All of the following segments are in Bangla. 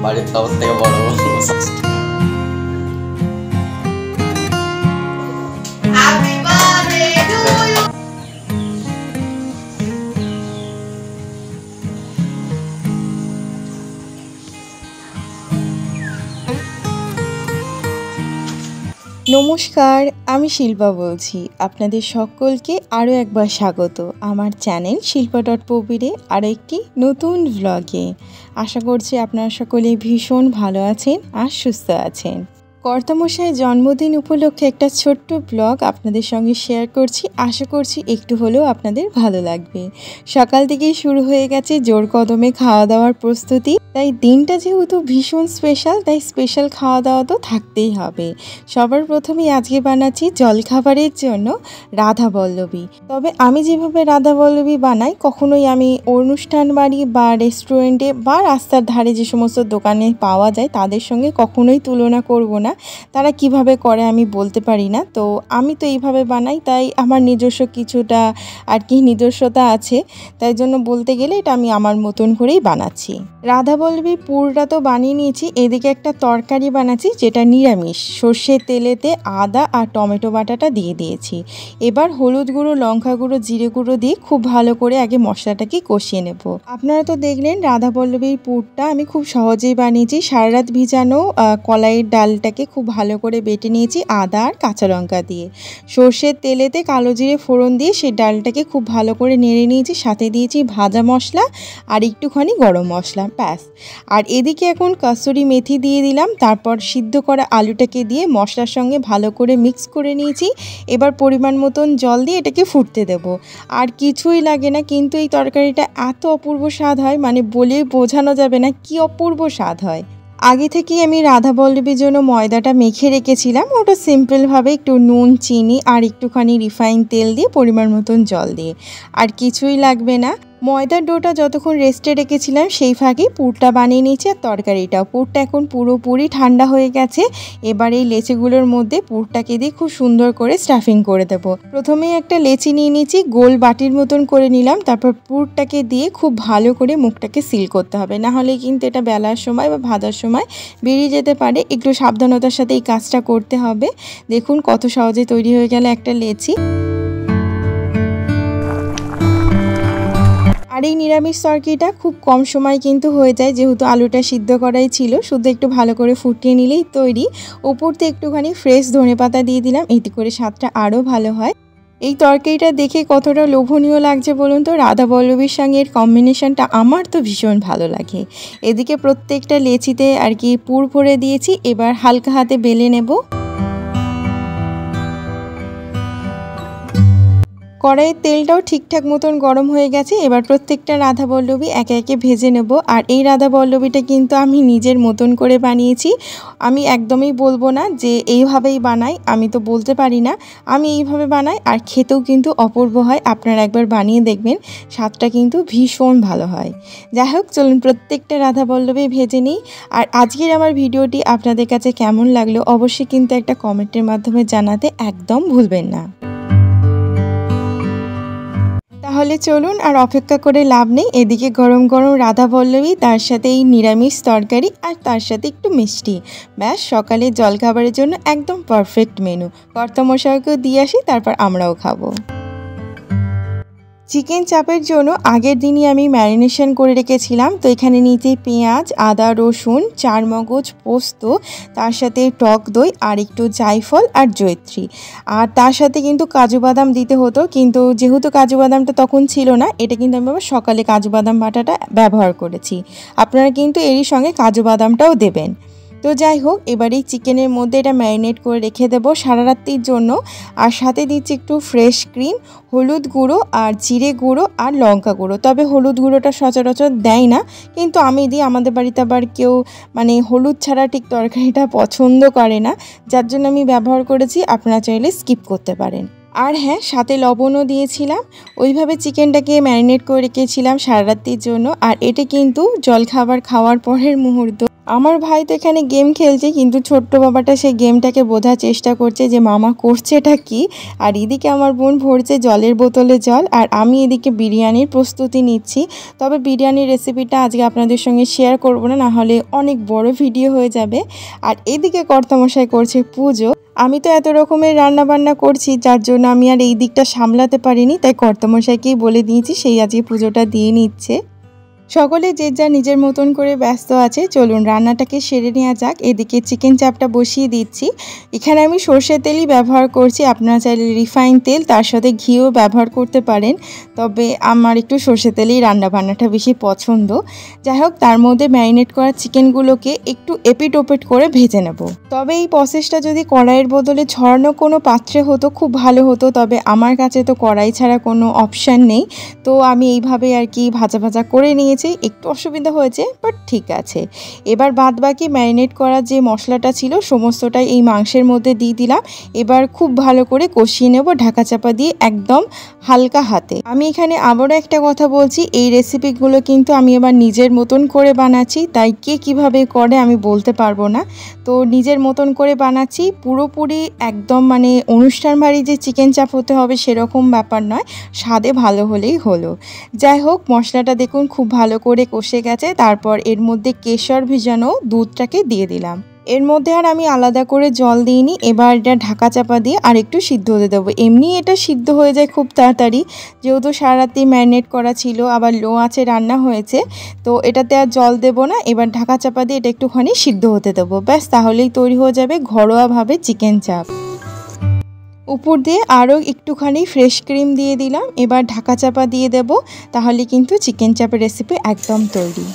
বাড়ির সব থেকে বড় নমস্কার, আমি শিল্পা বলছি। আপনাদের সকলকে আরও একবার স্বাগত আমার চ্যানেল শিল্পা.প্রবীরে আরও একটি নতুন ব্লগে। আশা করছি আপনারা সকলে ভীষণ ভালো আছেন আর সুস্থ আছেন। কর্তামশাইয়ের জন্মদিন উপলক্ষে একটা ছোট্ট ব্লগ আপনাদের সঙ্গে শেয়ার করছি। আশা করছি একটু হলেও আপনাদের ভালো লাগবে। সকাল থেকেই শুরু হয়ে গেছে জোর কদমে খাওয়া দাওয়ার প্রস্তুতি। তাই দিনটা যেহেতু ভীষণ স্পেশাল, তাই স্পেশাল খাওয়া দাওয়া তো থাকতেই হবে। সবার প্রথমেই আজকে বানাচ্ছি জলখাবারের জন্য রাধাবল্লভী। তবে আমি যেভাবে রাধাবল্লভী বানাই, কখনোই আমি অনুষ্ঠান বাড়ি বা রেস্টুরেন্টে বা রাস্তার ধারে যে সমস্ত দোকানে পাওয়া যায় তাদের সঙ্গে কখনোই তুলনা করব না। তারা কিভাবে করে আমি বলতে পারি না। তো আমি তো এইভাবে বানাই, তাই আমার নিজস্ব কিছুটা আর কি নিজস্বতা আছে। তাই জন্য বলতে গেলে এটা আমি আমার মতন করেই বানাচ্ছি। রাধাবল্লভীর পুরটা তো বানিয়ে নিয়েছি। এদিকে একটা তরকারি বানাচ্ছি যেটা নিরামিষ। সর্ষের তেলেতে আদা আর টমেটো বাটাটা দিয়ে দিয়েছি। এবার হলুদ গুঁড়ো, লঙ্কা গুঁড়ো, জিরে গুঁড়ো দিয়ে খুব ভালো করে আগে মশলাটাকে কষিয়ে নেব। আপনারা তো দেখলেন রাধাবল্লভীর পুরটা আমি খুব সহজেই বানিয়েছি। সারা রাত ভিজানো কলাইয়ের ডালটাকে খুব ভালো করে বেটে নিয়েছি আদা আর কাঁচা লঙ্কা দিয়ে। সর্ষের তেলেতে কালো জিরে ফোড়ন দিয়ে সেই ডালটাকে খুব ভালো করে নেড়ে নিয়েছি। সাথে দিয়েছি ভাজা মশলা আর একটুখানি গরম মশলা, ব্যাস। আর এদিকে এখন কসুরি মেথি দিয়ে দিলাম। তারপর সিদ্ধ করা আলুটাকে দিয়ে মশলার সঙ্গে ভালো করে মিক্স করে নিয়েছি। এবার পরিমাণ মতন জল দিয়ে এটাকে ফুটতে দেব। আর কিছুই লাগে না, কিন্তু এই তরকারিটা এত অপূর্ব স্বাদ হয়, মানে বলে বোঝানো যাবে না কি অপূর্ব স্বাদ হয়। আগে থেকেই আমি রাধাবল্লভীর জন্য ময়দাটা মেখে রেখেছিলাম। ওটা সিম্পলভাবে একটু নুন, চিনি আর একটুখানি রিফাইন তেল দিয়ে পরিমাণ মতন জল দিয়ে, আর কিছুই লাগবে না। ময়দার ডোটা যতক্ষণ রেস্টে রেখেছিলাম সেই ফাঁকে পুরটা বানিয়ে নিয়েছি। আর পুরটা এখন পুরোপুরি ঠান্ডা হয়ে গেছে। এবার এই লেচিগুলোর মধ্যে পুরটাকে দিয়ে খুব সুন্দর করে স্টাফিং করে দেবো। প্রথমেই একটা লেচি নিয়ে নিয়েছি, গোল বাটির মতন করে নিলাম। তারপর পুরটাকে দিয়ে খুব ভালো করে মুখটাকে সিল করতে হবে, না হলে কিন্তু এটা বেলার সময় বা ভাজার সময় বেরিয়ে যেতে পারে। একটু সাবধানতার সাথে এই কাজটা করতে হবে। দেখুন কত সহজে তৈরি হয়ে গেল একটা লেচি। আর এই নিরামিষ তরকারিটা খুব কম সময় কিন্তু হয়ে যায়, যেহেতু আলুটা সিদ্ধ করাই ছিল। শুধু একটু ভালো করে ফুটিয়ে নিলেই তৈরি। উপর থেকে একটুখানি ফ্রেশ ধনেপাতা দিয়ে দিলাম, এতে করে স্বাদটা আরও ভালো হয়। এই তরকারিটা দেখে কতটা লোভনীয় লাগছে বলুন তো। রাধাবল্লভীর সঙ্গে এর কম্বিনেশনটা আমার তো ভীষণ ভালো লাগে। এদিকে প্রত্যেকটা লেচিতে আর কি পুর ভরে দিয়েছি। এবার হালকা হাতে বেলে নেব। কড়াইয়ের তেলটাও ঠিকঠাক মতন গরম হয়ে গেছে। এবার প্রত্যেকটা রাধাবল্লভী একে একে ভেজে নেব। আর এই রাধাবল্লভীটা কিন্তু আমি নিজের মতন করে বানিয়েছি। আমি একদমই বলবো না যে এইভাবেই বানাই, আমি তো বলতে পারি না। আমি এইভাবে বানাই, আর খেতেও কিন্তু অপূর্ব হয়। আপনারা একবার বানিয়ে দেখবেন, স্বাদটা কিন্তু ভীষণ ভালো হয়। যাই হোক, চলুন প্রত্যেকটা রাধাবল্লভী ভেজে নিই। আর আজকের আমার ভিডিওটি আপনাদের কাছে কেমন লাগলো অবশ্যই কিন্তু একটা কমেন্টের মাধ্যমে জানাতে একদম ভুলবেন না। তাহলে চলুন আর অপেক্ষা করে লাভ নেই। এদিকে গরম গরম রাধাবল্লভী, তার সাথে এই নিরামিষ তরকারি আর তার সাথে একটু মিষ্টি, ব্যাস সকালে জলখাবারের জন্য একদম পারফেক্ট মেনু। কর্তামশাইকেও দিয়ে আসি, তারপর আমরাও খাবো। চিকেন চাপের জন্য আগের দিনই আমি ম্যারিনেশন করে রেখেছিলাম। তো এখানে নিচে পেঁয়াজ, আদা, রসুন, চারমগজ, পোস্ত, তার সাথে টক দই আর একটু জায়ফল আর জয়িত্রী, আর তার সাথে কিন্তু কাজু বাদাম দিতে হতো, কিন্তু যেহেতু কাজু বাদামটা তখন ছিল না, এটা কিন্তু আমি আবার সকালে কাজু বাদাম বাটাটা ব্যবহার করেছি। আপনারা কিন্তু এরই সঙ্গে কাজু বাদামটাও দেবেন। তো যাই হোক, এবার এই চিকেনের মধ্যে এটা ম্যারিনেট করে রেখে দেবো সারা রাত্রির জন্য। আর সাথে দিচ্ছি একটু ফ্রেশ ক্রিম, হলুদ গুঁড়ো আর জিরে গুঁড়ো আর লঙ্কা গুঁড়ো। তবে হলুদ গুঁড়োটা সচরাচর দেয় না, কিন্তু আমি দিই। আমাদের বাড়িতে আবার কেউ মানে হলুদ ছাড়া ঠিক তরকারিটা পছন্দ করে না, যার জন্য আমি ব্যবহার করেছি। আপনারা চাইলে স্কিপ করতে পারেন। আর হ্যাঁ, সাথে লবণও দিয়েছিলাম। ওইভাবে চিকেনটাকে ম্যারিনেট করে রেখেছিলাম সারা রাত্রির জন্য। আর এটা কিন্তু জলখাবার খাওয়ার পরের মুহূর্ত। আমার ভাই তো এখানে গেম খেলছে, কিন্তু ছোট্ট বাবাটা সেই গেমটাকে বোঝার চেষ্টা করছে যে মামা করছেটা কি। আর এদিকে আমার বোন ভরছে জলের বোতলে জল, আর আমি এদিকে বিরিয়ানির প্রস্তুতি নিচ্ছি। তবে বিরিয়ানির রেসিপিটা আজকে আপনাদের সঙ্গে শেয়ার করব না, নাহলে অনেক বড় ভিডিও হয়ে যাবে। আর এদিকে কর্তামশাই করছে পুজো। আমি তো এত রকমের রান্না বান্না করছি, যার জন্য আমি আর এই দিকটা সামলাতে পারিনি, তাই কর্তামশাইকেই বলে দিয়েছি সেই আজকে পুজোটা দিয়ে নিচ্ছে। সকলে যে যা নিজের মতন করে ব্যস্ত আছে। চলুন রান্নাটাকে সেরে নেওয়া যাক। এদিকে চিকেন চাপটা বসিয়ে দিচ্ছি। এখানে আমি সর্ষের তেলই ব্যবহার করছি, আপনারা চাইলে রিফাইন তেল তার সাথে ঘিও ব্যবহার করতে পারেন, তবে আমার একটু সর্ষের তেলেই রান্নাবান্নাটা বেশি পছন্দ। যাই হোক, তার মধ্যে ম্যারিনেট করা চিকেনগুলোকে একটু এপিট ওপিট করে ভেজে নেব। তবে এই প্রসেসটা যদি কড়াইয়ের বদলে ছড়ানো কোনো পাত্রে হতো খুব ভালো হতো, তবে আমার কাছে তো কড়াই ছাড়া কোনো অপশান নেই। তো আমি এইভাবে আর কি ভাজা ভাজা করে নিয়েছি। একটু অসুবিধা হয়েছে, বাট ঠিক আছে। এবার বাদ বাকি ম্যারিনেট করা যে মশলাটা ছিল সমস্তটাই এই মাংসের মধ্যে দিয়ে দিলাম। এবার খুব ভালো করে কষিয়ে নেব ঢাকা চাপা দিয়ে, একদম হালকা হাতে। আমি এখানে আবারও একটা কথা বলছি, এই রেসিপিগুলো কিন্তু আমি এবার নিজের মতন করে বানাচ্ছি, তাই কে কিভাবে করে আমি বলতে পারবো না। তো নিজের মতন করে বানাচ্ছি, পুরোপুরি একদম মানে অনুষ্ঠান বাড়ি যে চিকেন চাপ হতে হবে সেরকম ব্যাপার নয়, স্বাদে ভালো হলেই হলো। যাই হোক, মশলাটা দেখুন খুব ভালো করে কষে গেছে। তারপর এর মধ্যে কেশর ভিজানো দুধটাকে দিয়ে দিলাম। এর মধ্যে আর আমি আলাদা করে জল দিইনি। এবার এটা ঢাকা চাপা দিয়ে আর একটু সিদ্ধ হতে দেবো। এমনি এটা সিদ্ধ হয়ে যায় খুব তাড়াতাড়ি, যেহেতু সারা রাত্রি ম্যারিনেট করা ছিল, আবার লো আঁচে রান্না হয়েছে। তো এটাতে আর জল দেবো না। এবার ঢাকা চাপা দিয়ে এটা একটুখানি সিদ্ধ হতে দেবো, ব্যাস তাহলেই তৈরি হয়ে যাবে ঘরোয়াভাবে চিকেন চাপ। উপর দিয়ে আরও একটুখানি ফ্রেশ ক্রিম দিয়ে দিলাম। এবার ঢাকা চাপা দিয়ে দেব, তাহলে কিন্তু চিকেন চাপের রেসিপি একদম তৈরি।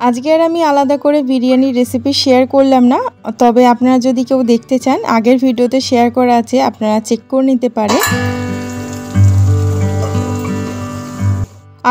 আজকে আর আমি আলাদা করে বিরিয়ানির রেসিপি শেয়ার করলাম না, তবে আপনারা যদি কেউ দেখতে চান আগের ভিডিওতে শেয়ার করা আছে, আপনারা চেক করে নিতে পারেন।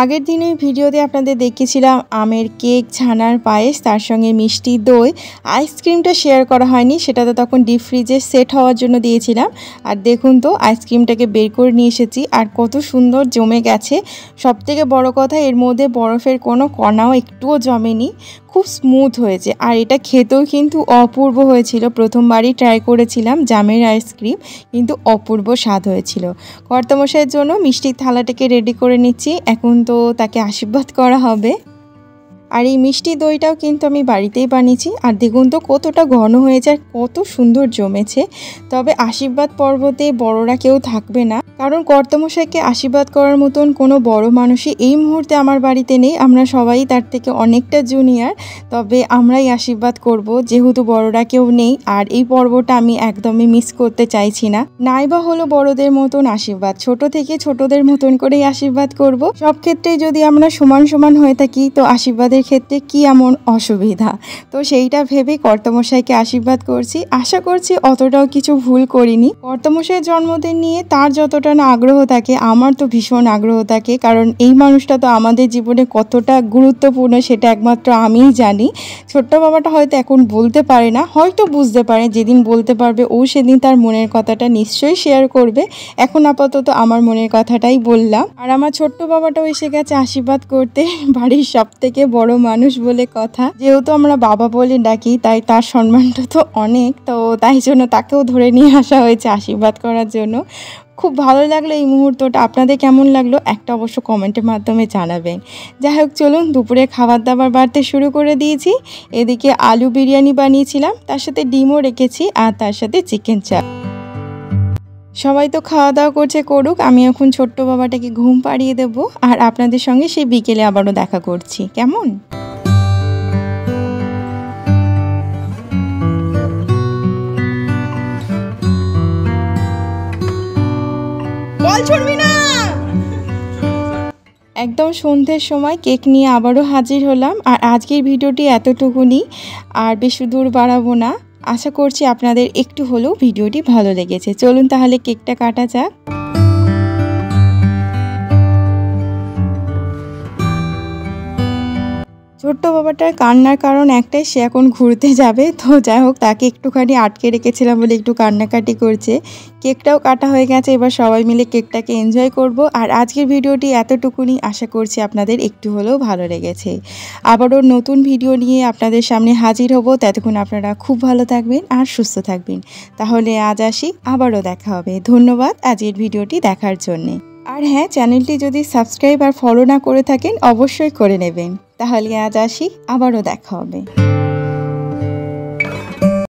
আগের দিনের ভিডিওতে আপনাদের দেখিয়েছিলাম আমের কেক, ছানার পায়েস, তার সঙ্গে মিষ্টি দই। আইসক্রিমটা শেয়ার করা হয়নি, সেটা তো তখন ডিপ ফ্রিজে সেট হওয়ার জন্য দিয়েছিলাম। আর দেখুন তো আইসক্রিমটাকে বের করে নিয়ে এসেছি, আর কত সুন্দর জমে গেছে। সবথেকে বড় কথা, এর মধ্যে বরফের কোনো কণাও একটুও জমেনি, খুব স্মুথ হয়েছে। আর এটা খেতেও কিন্তু অপূর্ব হয়েছিল। প্রথমবারই ট্রাই করেছিলাম জামের আইসক্রিম, কিন্তু অপূর্ব স্বাদ হয়েছিল। কর্তামশাইয়ের জন্য মিষ্টির থালাটাকে রেডি করে নিচ্ছি, এখন তো তাকে আশীর্বাদ করা হবে। আর এই মিষ্টি দইটাও কিন্তু আমি বাড়িতেই বানিয়েছি। আর দেখুন তো কতটা ঘন হয়েছে আর কত সুন্দর জমেছে। তবে আশীর্বাদ পর্বতে বড়রা কেউ থাকবে না, কারণ কর্তামশাইকে আশীর্বাদ করার মতন কোনো বড় মানুষই এই মুহূর্তে আমার বাড়িতে নেই। আমরা সবাই তার থেকে অনেকটা জুনিয়র, তবে আমরাই আশীর্বাদ করব, যেহেতু বড়রা কেউ নেই। আর এই পর্বটা আমি একদমই মিস করতে চাইছি না। নাইবা হলো বড়দের মতন আশীর্বাদ, ছোট থেকে ছোটদের মতন করেই আশীর্বাদ করব। সব ক্ষেত্রেই যদি আমরা সমান সমান হয়ে থাকি, তো আশীর্বাদের ক্ষেত্রে কি এমন অসুবিধা। তো সেইটা ভেবে কর্তামশাইকে আশীর্বাদ করছি। আশা করছি অতটাও কিছু ভুল করিনি। কর্তামশাইয়ের জন্মদিন নিয়ে তার যতটা না আগ্রহ থাকে, আমার তো ভীষণ আগ্রহ থাকে, কারণ এই মানুষটা তো আমাদের জীবনে কতটা গুরুত্বপূর্ণ সেটা একমাত্র আমিই জানি। ছোট্ট বাবাটা হয়তো এখন বলতে পারে না, হয়তো বুঝতে পারে, যেদিন বলতে পারবে ও সেদিন তার মনের কথাটা নিশ্চয়ই শেয়ার করবে। এখন আপাতত আমার মনের কথাটাই বললাম। আর আমার ছোট্ট বাবাটাও এসে গেছে আশীর্বাদ করতে, বাড়ির সব থেকে বড় মানুষ বলে কথা। যেহেতু আমরা বাবা বলে ডাকি, তাই তার সম্মানটা তো অনেক, তো তাই জন্য তাকেও ধরে নিয়ে আসা হয়েছে আশীর্বাদ করার জন্য। খুব ভালো লাগলো এই মুহূর্তটা। আপনাদের কেমন লাগলো একটা অবশ্য কমেন্টের মাধ্যমে জানাবেন। যাই হোক চলুন দুপুরে খাবার দাবার বাড়তে শুরু করে দিয়েছি। এদিকে আলু বিরিয়ানি বানিয়েছিলাম, তার সাথে ডিমও রেখেছি আর তার সাথে চিকেন চাপ। সবাই তো খাওয়া দাওয়া করুক, আমি এখন ছোট্ট বাবাটাকে ঘুম পাড়িয়ে দেব আর আপনাদের সঙ্গে সেই বিকেলে আবারও দেখা করছি। কেমন? বল ছড়বি না। একদম সন্ধ্যের সময় কেক নিয়ে আবারও হাজির হলাম। আর আজকের ভিডিওটি এতটুকুনি, আর বেশি দূর বাড়াবো না। আশা করছি আপনাদের একটু হলেও ভিডিওটি ভালো লেগেছে। চলুন তাহলে কেকটা কাটা যাক। ছোট্ট বাবাটার কান্নার কারণ একটাই, সে এখন ঘুরতে যাবে। তো যাই হোক, তাকে একটুখানি আটকে রেখেছিলাম বলে একটু কান্নাকাটি করছে। কেকটাও কাটা হয়ে গেছে, এবার সবাই মিলে কেকটাকে এনজয় করব। আর আজকের ভিডিওটি এতটুকুনি, আশা করছি আপনাদের একটু হলেও ভালো লেগেছে। আবারও নতুন ভিডিও নিয়ে আপনাদের সামনে হাজির হব। ততক্ষণ আপনারা খুব ভালো থাকবেন আর সুস্থ থাকবেন। তাহলে আজ আসি, আবারও দেখা হবে। ধন্যবাদ আজকের ভিডিওটি দেখার জন্যে। আর হ্যাঁ, চ্যানেলটি যদি সাবস্ক্রাইব আর ফলো না করে থাকেন অবশ্যই করে নেবেন। তাহলে আজ আসি, আবারও দেখা হবে।